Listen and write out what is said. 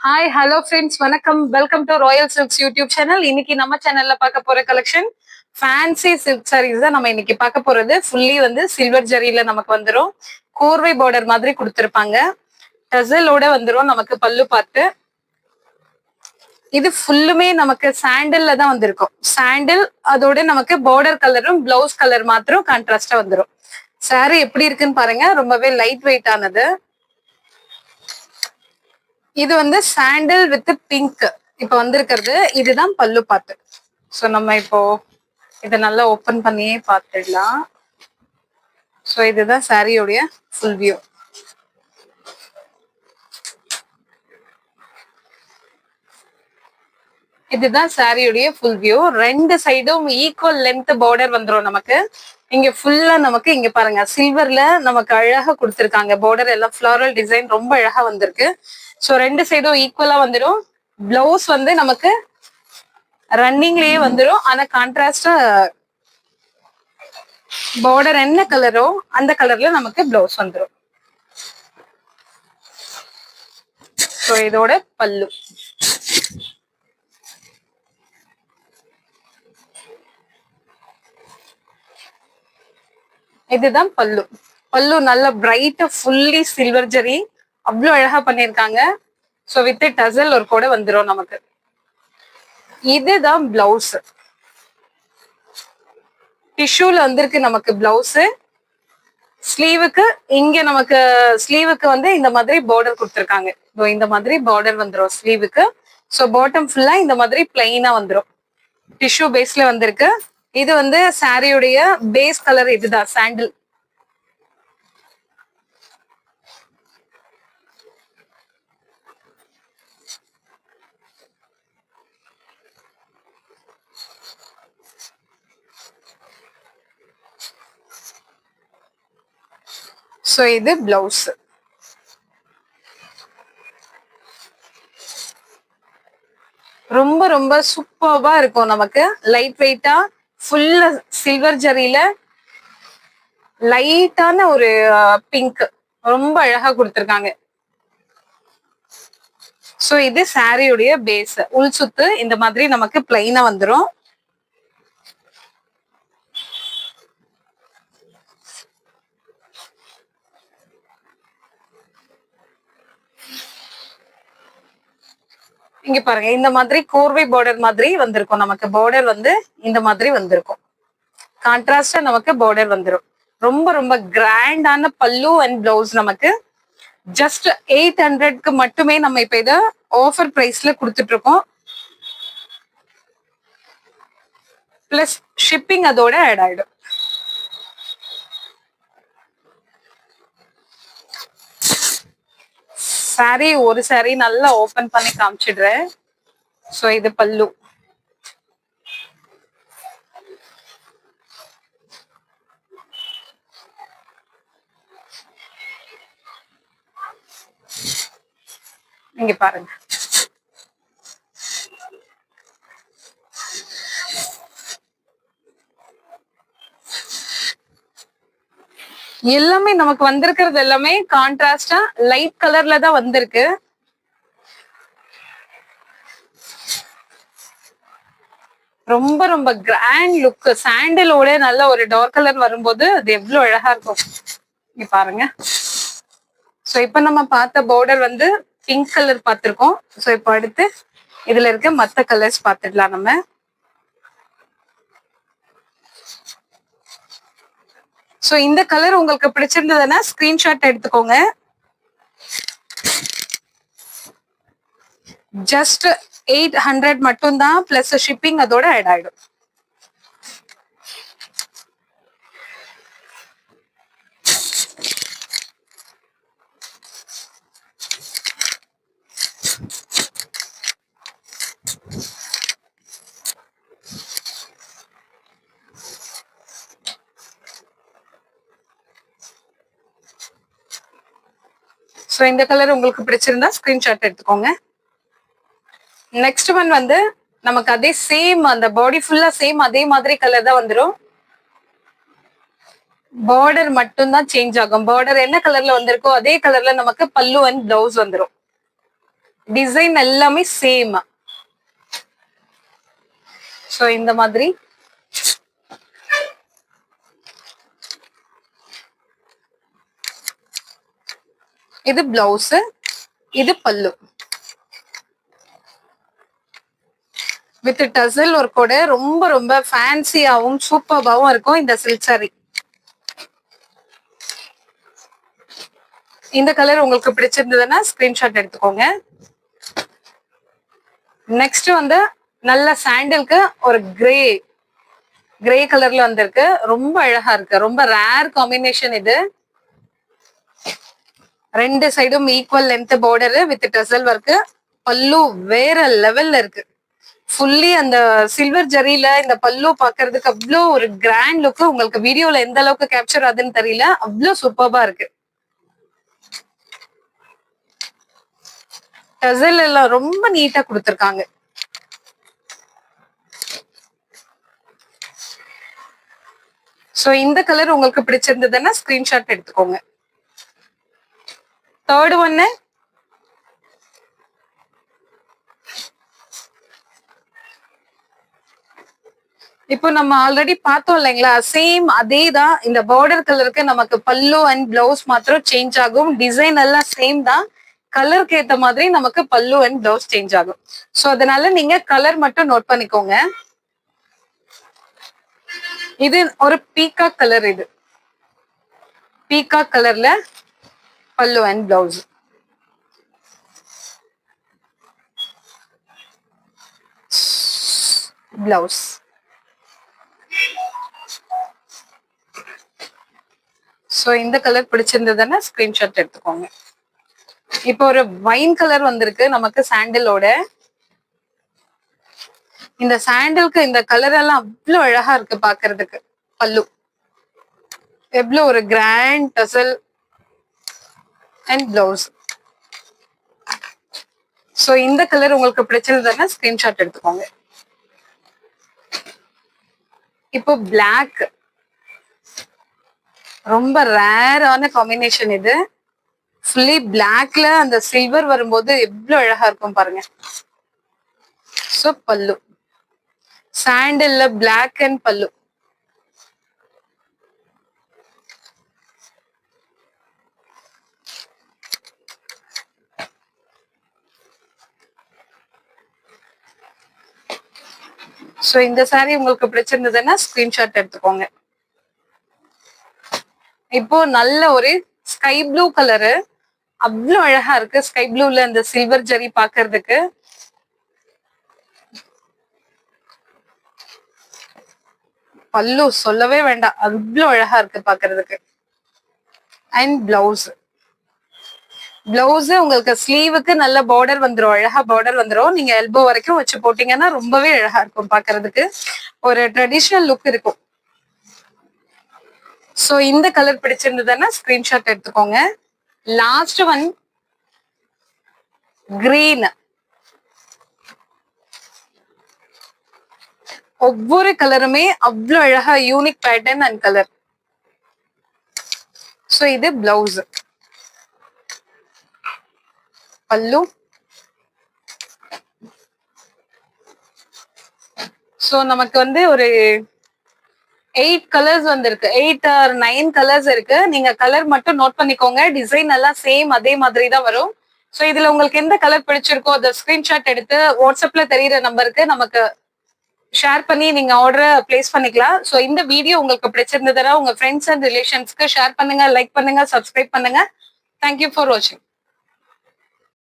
Hi hello friends, வணக்கம். Welcome to Royal silks YouTube channel. இன்னைக்கு நம்ம சேனல்ல பார்க்க போற கலெக்ஷன் ஃபேன்சி சில்க் சாரீஸ் தான் நம்ம இன்னைக்கு பார்க்க போறது. ஃபுல்லி வந்து சில்வர் ஜரியில நமக்கு வந்துடும். கோர்வை பார்டர் மாதிரி கொடுத்துருப்பாங்க. டசலோட வந்துடும் நமக்கு பல்லு பார்த்து. இது ஃபுல்லுமே நமக்கு சாண்டல்ல தான் வந்திருக்கும். சாண்டில் அதோட நமக்கு பார்டர் கலரும் பிளவுஸ் கலர் மாத்திரம் கான்ட்ராஸ்டா வந்துடும். சாரி எப்படி இருக்குன்னு பாருங்க. ரொம்பவே லைட் வெயிட் ஆனது. இது வந்து சாண்டில் வித் பிங்க் இப்ப வந்திருக்கிறது. இதுதான் பல்லு பாட்டு. ஸோ நம்ம இப்போ இதை நல்லா ஓப்பன் பண்ணியே பார்த்துடலாம். ஸோ இதுதான் சாரியோடைய ஃபுல் வியூ. இதுதான் சாரியோடைய ஃபுல் வியூ. ரெண்டு சைடும் ஈக்குவல் லென்த் பார்டர் வந்துடும் நமக்கு. இங்க ஃபுல்லா நமக்கு இங்க பாருங்க சில்வர்ல நமக்கு அழகா கொடுத்துருக்காங்க. பார்டர் எல்லாம் ஃபிளாரல் டிசைன் ரொம்ப அழகா வந்திருக்கு. ஸோ ரெண்டு சைடும் ஈக்குவலா வந்துடும். பிளவுஸ் வந்து நமக்கு ரன்னிங்லயே வந்துடும். ஆனா கான்ட்ராஸ்டா பார்டர் என்ன கலரோ அந்த கலர்ல நமக்கு பிளவுஸ் வந்துடும். ஸோ இதோட பல்லு. இதுதான் பல்லு. பல்லு நல்ல பிரைட் ஃபுல்லி சில்வர் ஜரி அவ்வளோ அழகா பண்ணிருக்காங்க. ஸோ வித் டசல் ஒரு கூட வந்துடும் நமக்கு. இதுதான் பிளவுஸ். டிஷ்யூல வந்திருக்கு நமக்கு பிளவுஸ். ஸ்லீவுக்கு இங்க நமக்கு ஸ்லீவுக்கு வந்து இந்த மாதிரி பார்டர் கொடுத்துருக்காங்க. இந்த மாதிரி பார்டர் வந்துடும் ஸ்லீவுக்கு. ஸோ பாட்டம் ஃபுல்லா இந்த மாதிரி பிளைனா வந்துடும். டிஷ்யூ பேஸ்ல வந்திருக்கு. இது வந்து சாரியுடைய பேஸ் கலர். இதுதான் சாண்டில். ஸோ இது பிளவுஸ். ரொம்ப ரொம்ப சூப்பர்வா இருக்கும் நமக்கு. லைட் வெயிட்டா ஃபுல் சில்வர் ஜரியில லைட்டான ஒரு பிங்க் ரொம்ப அழகா கொடுத்துருக்காங்க. ஸோ இது சாரியுடைய பேஸ். உள் சுத்து இந்த மாதிரி நமக்கு பிளைனா வந்துடும். இங்க பாருங்க இந்த மாதிரி கோர்வை பார்டர் மாதிரி வந்திருக்கும் நமக்கு. பார்டர் வந்து இந்த மாதிரி வந்திருக்கும். கான்ட்ராஸ்டா நமக்கு பார்டர் வந்துடும். ரொம்ப ரொம்ப கிராண்டான பல்லு அண்ட் பிளவுஸ் நமக்கு. ஜஸ்ட் 800க்கு மட்டுமே நம்ம இப்ப இதை ஆஃபர் பிரைஸ்ல கொடுத்துட்டு இருக்கோம். பிளஸ் ஷிப்பிங் அதோட ஆட் ஆயிடும். சாரி ஒரு சாரி நல்லா ஓபன் பண்ணி காமிச்சிடுறேன். ஸோ இது பல்லு. இங்க பாருங்க. எல்லாமே நமக்கு வந்திருக்கிறது எல்லாமே கான்ட்ராஸ்டா லைட் கலர்ல தான் வந்திருக்கு. ரொம்ப ரொம்ப கிராண்ட் லுக். சாண்டலோட நல்ல ஒரு டார்க் கலர் வரும்போது அது எவ்வளவு அழகா இருக்கும். இங்க பாருங்க. ஸோ இப்ப நம்ம பார்த்த பார்டர் வந்து பிங்க் கலர் பார்த்திருக்கோம். ஸோ இப்போ அடுத்து இதுல இருக்க மற்ற கலர்ஸ் பார்த்துடலாம் நம்ம. ஸோ இந்த கலர் உங்களுக்கு பிடிச்சிருந்ததுன்னா ஸ்கிரீன்ஷாட் எடுத்துக்கோங்க. ஜஸ்ட் 800 மட்டும்தான். பிளஸ் ஷிப்பிங் அதோட ஆட் ஆயிடும். ஸோ இந்த கலர் உங்களுக்கு பிடிச்சிருந்தா ஸ்கிரீன்ஷாட் எடுத்துக்கோங்க. நெக்ஸ்ட் ஒன் வந்து நமக்கு அதே சேம் அந்த பாடி ஃபுல்லா சேம் அதே மாதிரி கலர் தான் வந்துடும். பார்டர் மட்டும் தான் சேஞ்ச் ஆகும். பார்டர் என்ன கலர்ல வந்திருக்கோ அதே கலர்ல நமக்கு பல்லு அண்ட் பிளவுஸ் வந்துடும். டிசைன் எல்லாமே சேம். சோ இந்த மாதிரி இது பிளவுஸ், இது பல்லு வித் டசல் ஒர்க்கோட ரொம்ப ரொம்ப ஃபேன்சியாவும் சூப்பர்பாவும் இருக்கும் இந்த சில்க் சாரி. இந்த கலர் உங்களுக்கு பிடிச்சிருந்ததுன்னா ஸ்கிரீன்ஷாட் எடுத்துக்கோங்க. நெக்ஸ்ட் வந்து நல்ல சாண்டலுக்கு ஒரு கிரே கலர்ல வந்திருக்கு. ரொம்ப அழகா இருக்கு. ரொம்ப ரேர் காம்பினேஷன் இது. ரெண்டு சைடும் equal length border with டசல் work. பல்லு வேற லெவல்ல இருக்கு. ஃபுல்லி அந்த சில்வர் ஜரியில இந்த பல்லு பாக்குறதுக்கு அவ்வளோ ஒரு கிராண்ட் லுக். உங்களுக்கு வீடியோல எந்த அளவுக்கு கேப்சர் ஆகுதுன்னு தெரியல, அவ்வளோ சூப்பர்பா இருக்கு. டசல் எல்லாம் ரொம்ப நீட்டா கொடுத்துருக்காங்க. சோ இந்த கலர் உங்களுக்கு பிடிச்சிருந்ததுன்னா ஸ்கிரீன்ஷாட் எடுத்துக்கோங்க. தேர்ட் ஒன்னு இப்போ நம்ம ஆல்ரெடி பார்த்தோம் இல்லைங்களா, சேம் அதே தான். இந்த பார்டர் கலருக்கு நமக்கு பல்லு அண்ட் பிளவுஸ் மாத்திரம் சேஞ்ச் ஆகும். டிசைன் எல்லாம் சேம் தான். கலருக்கு ஏத்த மாதிரி நமக்கு பல்லு அண்ட் பிளவுஸ் சேஞ்ச் ஆகும். சோ அதனால நீங்க கலர் மட்டும் நோட் பண்ணிக்கோங்க. இது ஒரு பீகாக் கலர். இது பீகாக் கலர்ல பல்லு அண்ட் பிளவுஸ். பிளவுஸ் சோ இந்த கலர் பிடிச்சிருந்ததுன்னா ஸ்கிரீன்ஷாட் எடுத்துக்கோங்க. இப்போ ஒரு வைன் கலர் வந்திருக்கு நமக்கு சாண்டலோட. இந்த சாண்டலுக்கு இந்த கலர் எல்லாம் அவ்வளவு அழகா இருக்கு பாக்குறதுக்கு. பல்லு எவ்வளவு ஒரு கிராண்ட் டசல் அண்ட் பிளவுஸ். சோ இந்த கலர் உங்களுக்கு பிடிச்சிருந்ததுன்னா ஸ்கிரீன்ஷாட் எடுத்துக்கோங்க. இப்போ பிளாக் ரொம்ப ரேரான காம்பினேஷன் இது. ஃபுல்லி பிளாக்ல அந்த சில்வர் வரும்போது எவ்வளவு அழகா இருக்கும் பாருங்க. சோ பல்லு சாண்டல்ல பிளாக் அண்ட் பல்லு. சோ இந்த சாரி உங்களுக்கு பிடிச்சிருந்ததுன்னா ஸ்கிரீன்ஷாட் எடுத்துக்கோங்க. இப்போ நல்ல ஒரு ஸ்கை ப்ளூ கலரு, அவ்வளவு அழகா இருக்கு. ஸ்கை ப்ளூல அந்த சில்வர் ஜரி பாக்குறதுக்கு. பல்லு சொல்லவே வேண்டாம், அவ்வளவு அழகா இருக்கு பாக்குறதுக்கு. அண்ட் பிளவுஸ் உங்களுக்கு ஸ்லீவுக்கு நல்ல பார்டர் வந்துரும். அழகா பார்டர் வந்துரும். நீங்க எல்போ வரைக்கும் வச்சு போட்டீங்கன்னா ரொம்பவே அழகா இருக்கும் பாக்குறதுக்கு. ஒரு ட்ரெடிஷனல் லுக் இருக்கும். சோ இந்த கலர் பிடிச்சிருந்ததுன்னா ஸ்கிரீன்ஷாட் எடுத்துக்கோங்க. Last one green. ஒவ்வொரு கலருமே அவ்வளவு அழகா unique pattern and colour. So இது பிளவுஸ். பல்லு. சோ நமக்கு வந்து ஒரு 8 கலர்ஸ் வந்திருக்கு. 8 or 9 கலர்ஸ் இருக்கு. நீங்க கலர் மட்டும் நோட் பண்ணிக்கோங்க. டிசைன் எல்லாம் சேம் அதே மாதிரி தான் வரும். சோ இதுல உங்களுக்கு எந்த கலர் பிடிச்சிருக்கோ அதை ஸ்கிரீன்ஷாட் எடுத்து வாட்ஸ்அப்ல தெரியுற நம்பருக்கு நமக்கு ஷேர் பண்ணி நீங்க ஆர்டரை பிளேஸ் பண்ணிக்கலாம். சோ இந்த வீடியோ உங்களுக்கு பிடிச்சிருந்ததுன்னா உங்க ஃப்ரெண்ட்ஸ் அண்ட் ரிலேஷன்ஸ்க்கு ஷேர் பண்ணுங்க, லைக் பண்ணுங்க, சப்ஸ்கிரைப் பண்ணுங்க. தேங்க்யூ ஃபார் வாட்சிங்.